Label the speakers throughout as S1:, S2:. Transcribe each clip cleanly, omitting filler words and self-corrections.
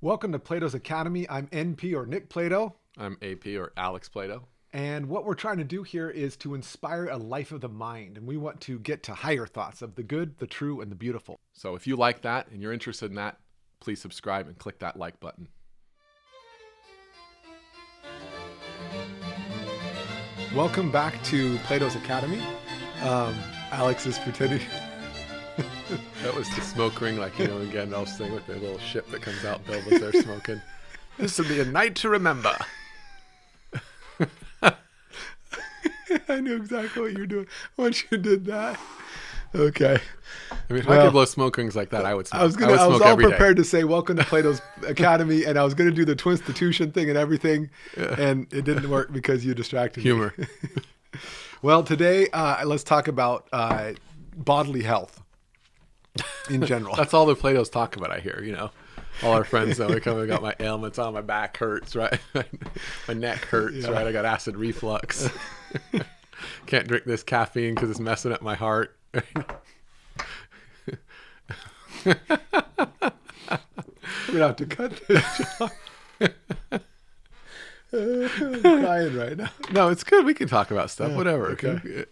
S1: Welcome to Plato's Academy. I'm NP or Nick Plato.
S2: I'm AP or Alex Plato.
S1: And what we're trying to do here is to inspire a life of the mind. And we want to get to higher thoughts of the good, the true, and the beautiful.
S2: So if you like that and you're interested in that, please subscribe and click that like button.
S1: Welcome back to Plato's Academy. Alex is pretending.
S2: That was the smoke ring, like, again, I was saying with the little ship that comes out, Bill was there smoking. This will be a night to remember.
S1: I knew exactly what you were doing once you did that. Okay.
S2: I mean, if I could blow smoke rings like that, I would smoke.
S1: I was all prepared to say, welcome to Plato's Academy, and I was going to do the Twinstitution thing and everything, and it didn't work because you distracted me. Well, today, let's talk about bodily health in general.
S2: That's all the Plato's talk about, I hear, All our friends know we got my ailments on, my back hurts, right? My neck hurts, right? I got acid reflux. Can't drink this caffeine because it's messing up my heart.
S1: We're going to have to cut this off. I'm crying right now.
S2: No, it's good. We can talk about stuff, whatever.
S1: Okay.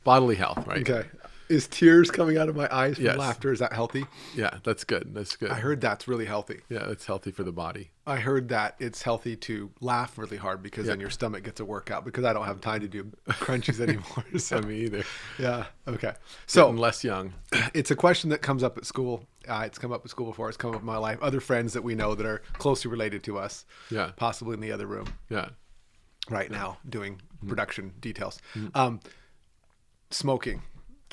S2: Bodily health, right?
S1: Okay. Is tears coming out of my eyes from
S2: Yes.
S1: laughter? Is that healthy?
S2: Yeah, that's good. That's good.
S1: I heard that's really healthy.
S2: Yeah, it's healthy for the body.
S1: I heard that it's healthy to laugh really hard because then your stomach gets a workout, because I don't have time to do crunchies anymore. So.
S2: Me either.
S1: Yeah. Okay. So
S2: Getting less young.
S1: It's a question that comes up at school. It's come up at school before. It's come up in my life. Other friends that we know that are closely related to us.
S2: Yeah.
S1: Possibly in the other room.
S2: Yeah.
S1: Right now doing production details. Smoking.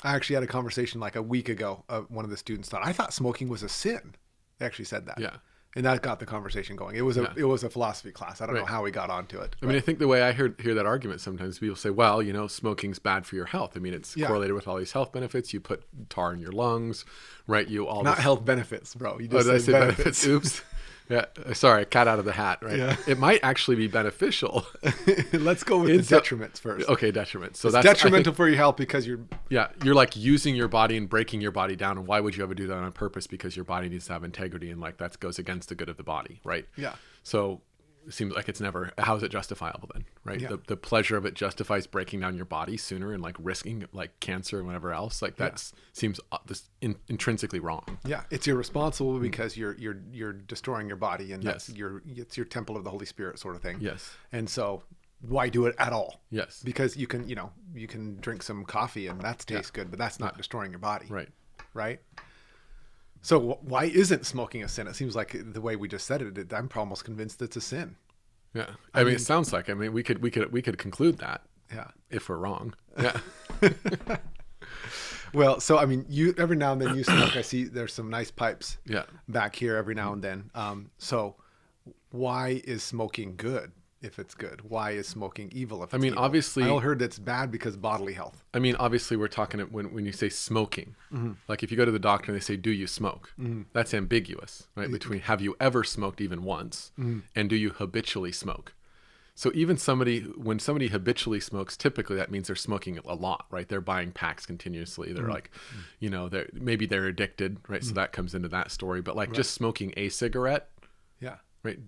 S1: I actually had a conversation like a week ago. One of the students thought, I thought smoking was a sin. They actually said that.
S2: Yeah.
S1: And that got the conversation going. It was a philosophy class. I don't know how we got onto it.
S2: I mean, I think the way I hear that argument sometimes, people say, well, smoking's bad for your health. I mean, it's correlated with all these health benefits. You put tar in your lungs, right?
S1: Not health benefits, bro. You just
S2: did I say benefits? Oops. Yeah, sorry, cat out of the hat, right?
S1: Yeah.
S2: It might actually be beneficial.
S1: Let's go with the detriments first.
S2: Okay, detriments. So
S1: that's detrimental for your health because you're
S2: like using your body and breaking your body down. And why would you ever do that on purpose? Because your body needs to have integrity, and like that goes against the good of the body, right?
S1: Yeah. So
S2: it seems like it's never. How is it justifiable then, right?
S1: Yeah.
S2: The pleasure of it justifies breaking down your body sooner and like risking like cancer and whatever else. Like that seems intrinsically wrong.
S1: Yeah, it's irresponsible because you're destroying your body, and
S2: Yes.
S1: it's your temple of the Holy Spirit sort of thing.
S2: Yes.
S1: And so why do it at all?
S2: Yes.
S1: Because you can drink some coffee and that tastes good, but that's not destroying your body.
S2: Right.
S1: Right. So why isn't smoking a sin? It seems like the way we just said it, I'm almost convinced it's a sin.
S2: Yeah. I mean, it sounds like. I mean, we could conclude that.
S1: Yeah.
S2: If we're wrong. Yeah.
S1: Well, so I mean, you every now and then you smoke. I see there's some nice pipes.
S2: Yeah.
S1: Back here every now and then. So why is smoking good if it's good? Why is smoking evil if it's evil?
S2: Obviously,
S1: I heard that's bad because bodily health.
S2: I mean, obviously, we're talking when you say smoking, like if you go to the doctor and they say, "Do you smoke?" That's ambiguous, right? Between have you ever smoked even once and do you habitually smoke? So even when somebody habitually smokes, typically that means they're smoking a lot, right? They're buying packs continuously. They're like, maybe they're addicted, right? So that comes into that story. But like just smoking a cigarette,
S1: Yeah.
S2: right?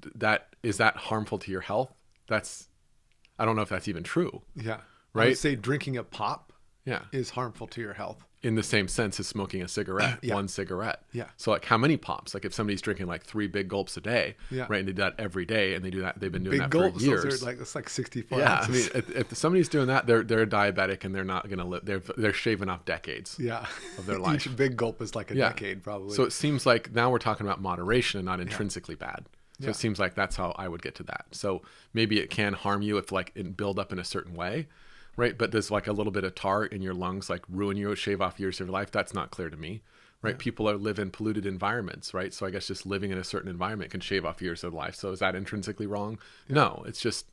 S2: Is that harmful to your health? I don't know if that's even true.
S1: Yeah.
S2: Right?
S1: I would say drinking a pop
S2: Yeah.
S1: is harmful to your health.
S2: In the same sense as smoking a cigarette, one cigarette.
S1: Yeah.
S2: So like how many pops? Like if somebody's drinking like 3 big gulps a day, right? And they do that every day and they do that, they've been doing
S1: Big
S2: that
S1: gulps,
S2: for years.
S1: those are it's like 64
S2: Yeah.
S1: ounces.
S2: I mean, if somebody's doing that, they're a diabetic and they're not going to live. They're shaving off decades of their life.
S1: Each big gulp is like a decade probably.
S2: So it seems like now we're talking about moderation and not intrinsically bad. So it seems like that's how I would get to that. So maybe it can harm you if like it build up in a certain way, right? But does like a little bit of tar in your lungs like ruin you, shave off years of your life? That's not clear to me, right? Yeah. People live in polluted environments, right? So I guess just living in a certain environment can shave off years of life. So is that intrinsically wrong? Yeah. No, it's just.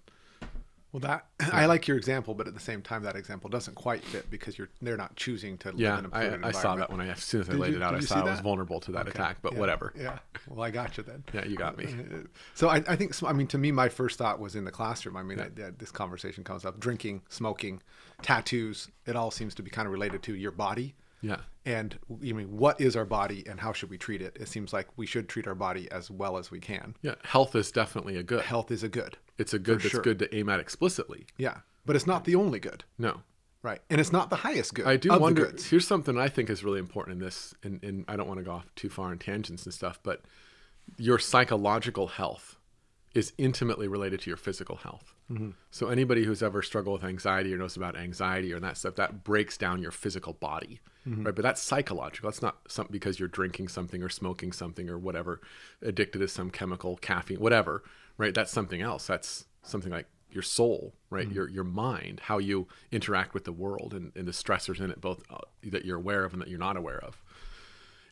S1: Well, I like your example, but at the same time, that example doesn't quite fit because they're not choosing to live in a polluted environment.
S2: I saw that as soon as I laid it out, I saw I was vulnerable to that attack, but whatever.
S1: Yeah. Well, I got you then.
S2: Yeah, you got me.
S1: So I think, to me, my first thought was in the classroom. I mean, this conversation comes up, drinking, smoking, tattoos. It all seems to be kind of related to your body.
S2: Yeah.
S1: And you mean, what is our body and how should we treat it? It seems like we should treat our body as well as we can.
S2: Yeah. Health is definitely a good.
S1: Health is a good.
S2: It's a good that's good to aim at explicitly.
S1: Yeah. But it's not the only good.
S2: No.
S1: Right. And it's not the highest good.
S2: I do wonder, here's something I think is really important in this, and I don't want to go off too far in tangents and stuff, but your psychological health is intimately related to your physical health. Mm-hmm. So anybody who's ever struggled with anxiety or knows about anxiety or that stuff, that breaks down your physical body, mm-hmm. right? But that's psychological. That's not something because you're drinking something or smoking something or whatever, addicted to some chemical, caffeine, whatever, right? That's something else. That's something like your soul, right? Mm-hmm. Your mind, how you interact with the world and the stressors in it, both that you're aware of and that you're not aware of.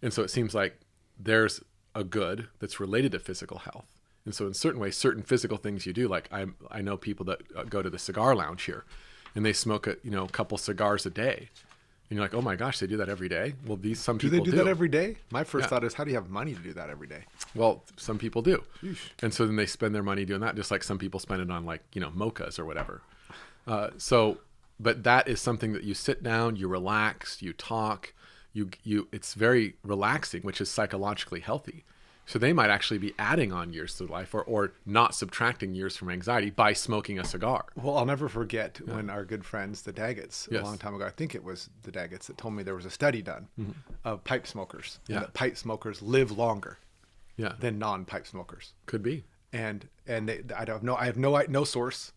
S2: And so it seems like there's a good that's related to physical health. And so in certain ways, certain physical things you do, like I know people that go to the cigar lounge here and they smoke a couple cigars a day. And you're like, oh my gosh, they do that every day? Well, some people do.
S1: Do they do that every day? My first thought is, how do you have money to do that every day?
S2: Well, some people do.
S1: Sheesh.
S2: And so then they spend their money doing that, just like some people spend it on mochas or whatever. But that is something that you sit down, you relax, you talk, it's very relaxing, which is psychologically healthy. So they might actually be adding on years to life or not subtracting years from anxiety by smoking a cigar.
S1: Well, I'll never forget when our good friends, the Daggetts, a long time ago, I think it was the Daggetts that told me there was a study done of pipe smokers. Yeah. And that pipe smokers live longer than non-pipe smokers.
S2: Could be.
S1: And I have no source,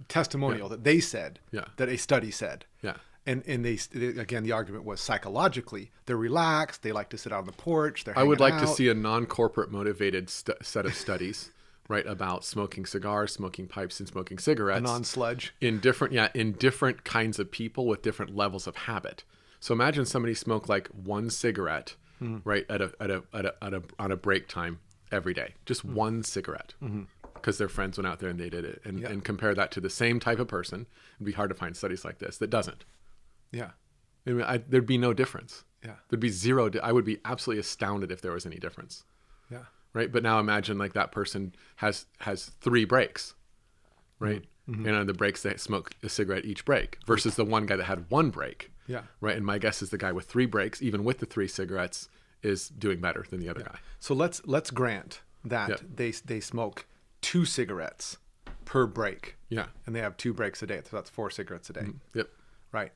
S1: testimonial that they said, that a study said.
S2: Yeah.
S1: And they again, the argument was psychologically, they're relaxed. They like to sit out on the porch.
S2: I would like to see a non-corporate motivated set of studies, right, about smoking cigars, smoking pipes, and smoking cigarettes.
S1: A non-sludge.
S2: In different kinds of people with different levels of habit. So imagine somebody smoked like one cigarette, right, on a break time every day, just one cigarette. Because their friends went out there and they did it, and compare that to the same type of person. It'd be hard to find studies like this that doesn't.
S1: Yeah.
S2: I mean, there'd be no difference.
S1: Yeah.
S2: There'd be zero. I would be absolutely astounded if there was any difference.
S1: Yeah.
S2: Right. But now imagine like that person has 3 breaks, right? Mm-hmm. And on the breaks they smoke a cigarette each break versus the one guy that had 1 break.
S1: Yeah.
S2: Right. And my guess is the guy with 3 breaks, even with the 3 cigarettes, is doing better than the other guy.
S1: So let's grant that they smoke 2 cigarettes per break.
S2: Yeah.
S1: And they have 2 breaks a day. So that's 4 cigarettes a day.
S2: Mm-hmm. Yep.
S1: Right.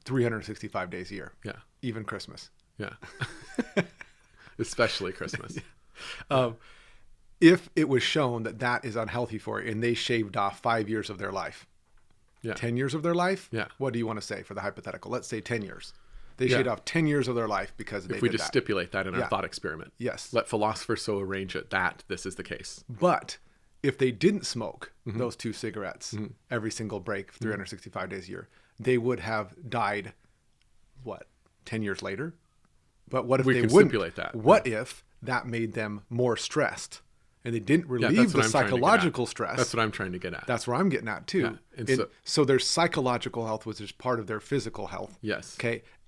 S1: 365 days a year.
S2: Yeah.
S1: Even Christmas.
S2: Yeah. Especially Christmas.
S1: If it was shown that is unhealthy for you and they shaved off 5 years of their life, 10 years of their life, what do you want to say for the hypothetical? Let's say 10 years. They shaved off 10 years of their life because they did that.
S2: If we just stipulate that in our thought experiment.
S1: Yes.
S2: Let philosophers so arrange it that this is the case.
S1: But if they didn't smoke those 2 cigarettes every single break, 365 days a year, they would have died, 10 years later? But what if
S2: we
S1: they
S2: can
S1: wouldn't?
S2: Stipulate that.
S1: What if that made them more stressed and they didn't relieve the psychological stress?
S2: That's what I'm trying to get at.
S1: That's where I'm getting at too. Yeah. So their psychological health, which is part of their physical health,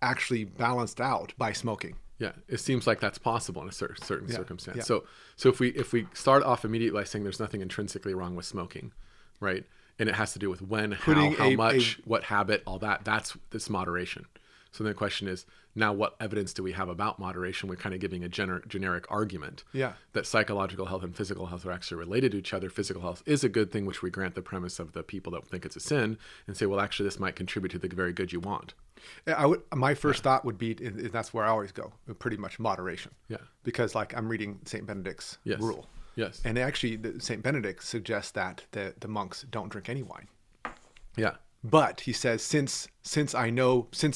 S1: actually balanced out by smoking.
S2: Yeah, it seems like that's possible in a certain circumstance. Yeah. So if we start off immediately by saying there's nothing intrinsically wrong with smoking, right? And it has to do with when, how much, what habit, all that. That's this moderation. So then the question is, now what evidence do we have about moderation? We're kind of giving a generic argument that psychological health and physical health are actually related to each other. Physical health is a good thing, which we grant the premise of the people that think it's a sin and say, well, actually, this might contribute to the very good you want.
S1: My first thought would be, and that's where I always go, pretty much moderation. Yeah. Because I'm reading St. Benedict's rule.
S2: Yes.
S1: And actually, St. Benedict suggests that the monks don't drink any wine.
S2: Yeah.
S1: But he says, since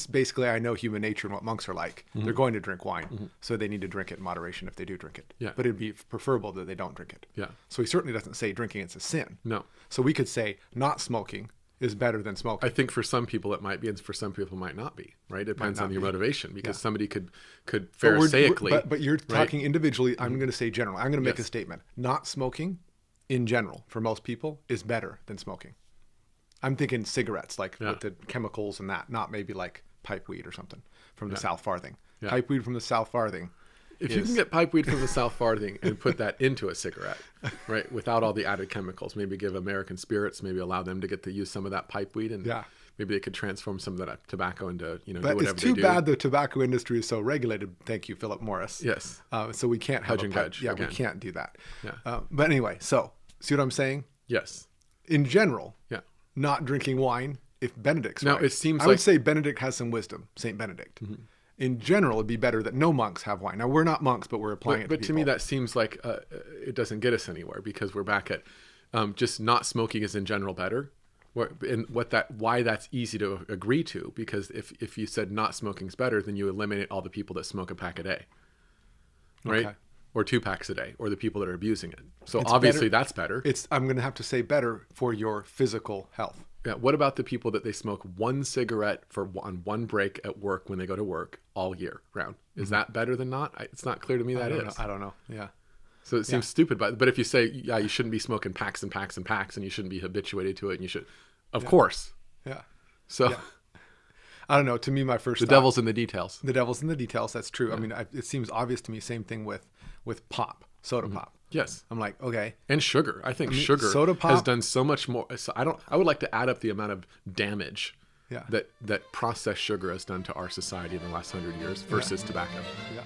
S1: basically I know human nature and what monks are like, they're going to drink wine. So they need to drink it in moderation if they do drink it.
S2: Yeah.
S1: But it'd be preferable that they don't drink it.
S2: Yeah.
S1: So he certainly doesn't say drinking it's a sin.
S2: No.
S1: So we could say not smoking is better than smoking.
S2: I think for some people it might be, and for some people it might not be, right? It depends on your motivation, because somebody could pharisaical.
S1: But you're talking individually. I'm going to say general. I'm going to make a statement. Not smoking in general for most people is better than smoking. I'm thinking cigarettes, with the chemicals and that, not maybe like pipe weed or something from the South Farthing. Yeah. Pipe weed from the South Farthing.
S2: If you can get pipe weed from the South Farthing and put that into a cigarette, right, without all the added chemicals, maybe give American Spirits, maybe allow them to get to use some of that pipe weed, and maybe they could transform some of that tobacco into, do
S1: But
S2: whatever
S1: it's
S2: they
S1: too
S2: do.
S1: bad the tobacco industry is so regulated. Thank you, Philip Morris.
S2: Yes.
S1: So we can't have
S2: Hedge and judge
S1: Yeah,
S2: again.
S1: we can't do that.
S2: Yeah.
S1: But anyway, so see what I'm saying?
S2: Yes.
S1: In general,
S2: Yeah.
S1: not drinking wine, if Benedict's
S2: Now,
S1: right.
S2: it seems
S1: I would
S2: like-
S1: say Benedict has some wisdom, St. Benedict. In general, it'd be better that no monks have wine. Now, we're not monks, but we're applying it to
S2: But to me,
S1: people.
S2: that seems like it doesn't get us anywhere, because we're back at just not smoking is in general better. Why that's easy to agree to, because if you said not smoking is better, then you eliminate all the people that smoke a pack a day, right?
S1: Okay.
S2: Or 2 packs a day, or the people that are abusing it. So
S1: It's
S2: obviously
S1: better-
S2: that's better.
S1: I'm going to have to say better for your physical health.
S2: Yeah. What about the people that they smoke 1 cigarette on 1 break at work when they go to work all year round? Is that better than not? It's not clear to me that is.
S1: I don't know. Yeah.
S2: So it seems stupid, but if you say, yeah, you shouldn't be smoking packs and packs and packs, and you shouldn't be habituated to it, and you should, of course.
S1: Yeah.
S2: So
S1: Yeah. I don't know. To me, my first
S2: the
S1: thought-
S2: devil's in the details.
S1: The devil's in the details. That's true. I mean, it seems obvious to me. Same thing with pop, soda pop.
S2: Yes.
S1: I'm like, okay.
S2: And sugar. I think sugar
S1: soda pop-
S2: has done so much more. So I would like to add up the amount of damage
S1: Yeah.
S2: that processed sugar has done to our society in the last 100 years versus tobacco.
S1: Yeah.